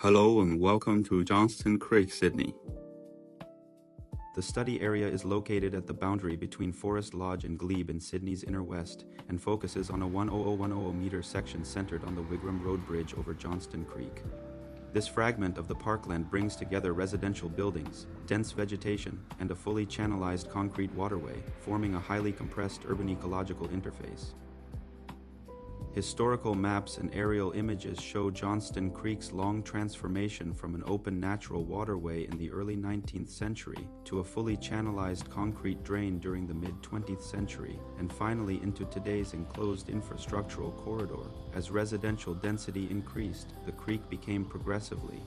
Hello and welcome to Johnston Creek, Sydney. The study area is located at the boundary between Forest Lodge and Glebe in Sydney's inner west and focuses on a 100,100 meter section centered on the Wigram Road Bridge over Johnston Creek. This fragment of the parkland brings together residential buildings, dense vegetation, and a fully channelized concrete waterway, forming a highly compressed urban ecological interface. Historical maps and aerial images show Johnston Creek's long transformation from an open natural waterway in the early 19th century to a fully channelized concrete drain during the mid-20th century, and finally into today's enclosed infrastructural corridor. As residential density increased, the creek became progressively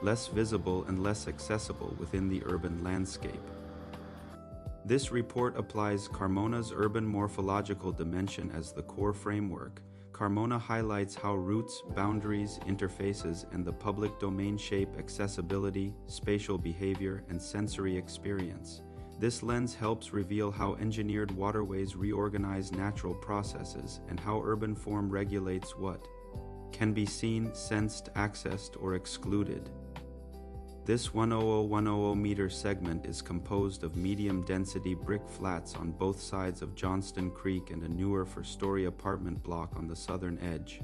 less visible and less accessible within the urban landscape. This report applies Carmona's urban morphological dimension as the core framework. Carmona highlights how routes, boundaries, interfaces, and the public domain shape accessibility, spatial behavior, and sensory experience. This lens helps reveal how engineered waterways reorganize natural processes and how urban form regulates what can be seen, sensed, accessed, or excluded. This 100,100 meter segment is composed of medium-density brick flats on both sides of Johnston Creek and a newer four-story apartment block on the southern edge.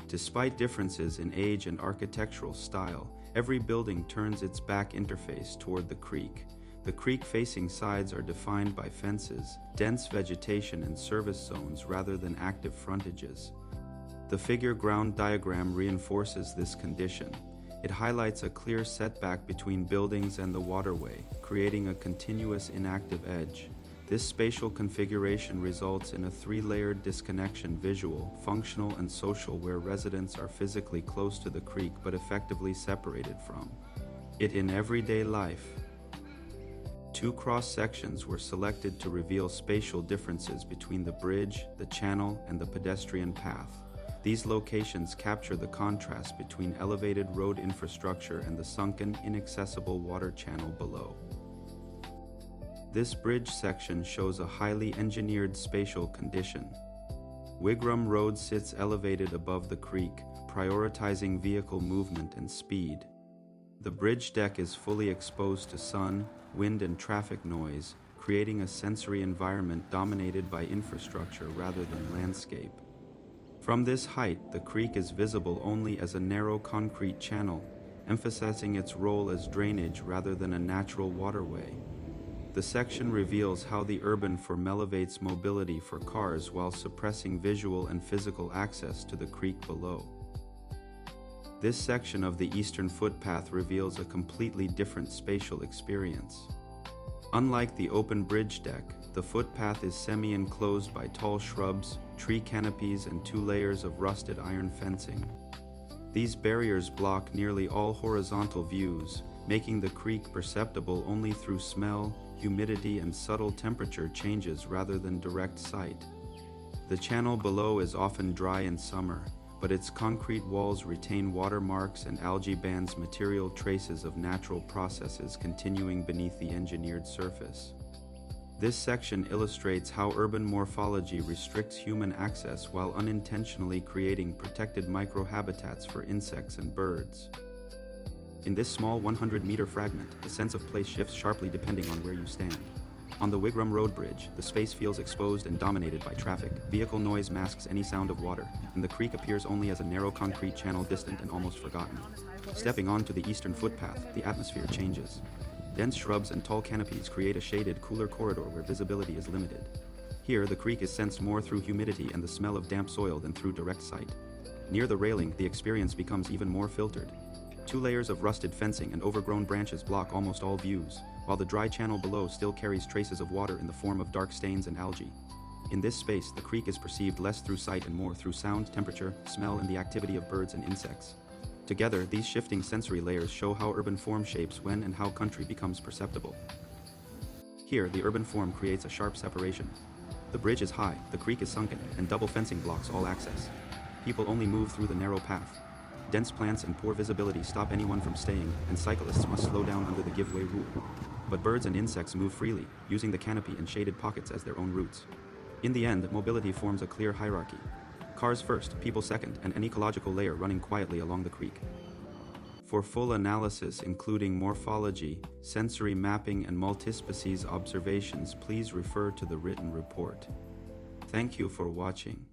Despite differences in age and architectural style, every building turns its back interface toward the creek. The creek-facing sides are defined by fences, dense vegetation, and service zones rather than active frontages. The figure ground diagram reinforces this condition. It highlights a clear setback between buildings and the waterway, creating a continuous inactive edge. This spatial configuration results in a three-layered disconnection: visual, functional, and social, where residents are physically close to the creek but effectively separated from it in everyday life. Two cross-sections were selected to reveal spatial differences between the bridge, the channel, and the pedestrian path. These locations capture the contrast between elevated road infrastructure and the sunken, inaccessible water channel below. This bridge section shows a highly engineered spatial condition. Wigram Road sits elevated above the creek, prioritizing vehicle movement and speed. The bridge deck is fully exposed to sun, wind, and traffic noise, creating a sensory environment dominated by infrastructure rather than landscape. From this height, the creek is visible only as a narrow concrete channel, emphasizing its role as drainage rather than a natural waterway. The section reveals how the urban form elevates mobility for cars while suppressing visual and physical access to the creek below. This section of the eastern footpath reveals a completely different spatial experience. Unlike the open bridge deck, the footpath is semi-enclosed by tall shrubs, tree canopies, and 2 layers of rusted iron fencing. These barriers block nearly all horizontal views, making the creek perceptible only through smell, humidity, and subtle temperature changes rather than direct sight. The channel below is often dry in summer, but its concrete walls retain watermarks and algae bands, material traces of natural processes continuing beneath the engineered surface. This section illustrates how urban morphology restricts human access while unintentionally creating protected microhabitats for insects and birds. In this small 100-meter fragment, the sense of place shifts sharply depending on where you stand. On the Wigram Road Bridge, the space feels exposed and dominated by traffic. Vehicle noise masks any sound of water, and the creek appears only as a narrow concrete channel, distant and almost forgotten. Stepping onto the eastern footpath, the atmosphere changes. Dense shrubs and tall canopies create a shaded, cooler corridor where visibility is limited. Here, the creek is sensed more through humidity and the smell of damp soil than through direct sight. Near the railing, the experience becomes even more filtered. 2 layers of rusted fencing and overgrown branches block almost all views, while the dry channel below still carries traces of water in the form of dark stains and algae. In this space, the creek is perceived less through sight and more through sound, temperature, smell, and the activity of birds and insects. Together, these shifting sensory layers show how urban form shapes when and how country becomes perceptible. Here, the urban form creates a sharp separation. The bridge is high, the creek is sunken, and double fencing blocks all access. People only move through the narrow path. Dense plants and poor visibility stop anyone from staying, and cyclists must slow down under the give-way rule. But birds and insects move freely, using the canopy and shaded pockets as their own routes. In the end, mobility forms a clear hierarchy. Cars first, people second, and an ecological layer running quietly along the creek. For full analysis including morphology, sensory mapping, and multispecies observations, please refer to the written report. Thank you for watching.